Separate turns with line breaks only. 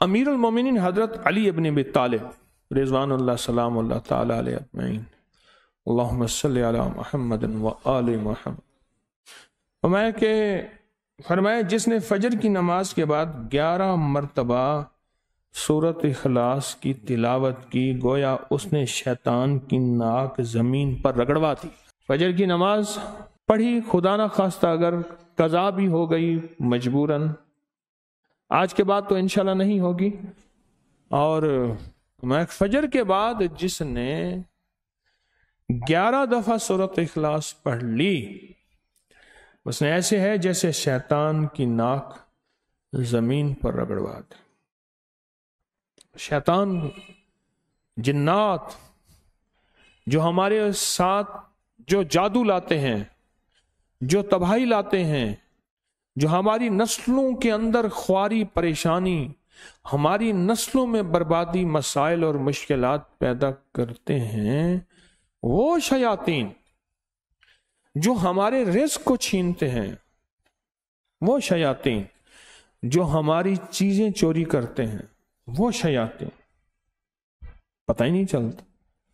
امیر المومنین حضرت علی ابن ابی طالب رضوان اللہ سلام اللہ تعالی علیہ اجمعین اللہم صلی علی محمد و آل محمد فرمایا جس نے فجر کی نماز کے بعد 11 مرتبہ سورۃ اخلاص کی تلاوت کی گویا اس نے شیطان کی ناک زمین پر رگڑوا دی۔ فجر کی نماز پڑھی، خدا نہ خواستہ اگر قضا بھی ہو گئی مجبوراً، آج کے بعد تو انشاءاللہ نہیں ہوگی، اور فجر کے بعد جس نے 11 دفعہ سورۃ اخلاص پڑھ لی، اس نے ایسے ہے جیسے شیطان کی ناک زمین پر رگڑوا دے۔ شیطان، جنات جو ہمارے ساتھ جو جادو لاتے ہیں، جو تباہی لاتے ہیں، جو ہماری نسلوں کے اندر خواری پریشانی، ہماری نسلوں میں بربادی، مسائل اور مشکلات پیدا کرتے ہیں، وہ شیاطین جو ہمارے رزق کو چھینتے ہیں، وہ شیاطین جو ہماری چیزیں چوری کرتے ہیں، وہ شیاطین پتہ ہی نہیں چلتا۔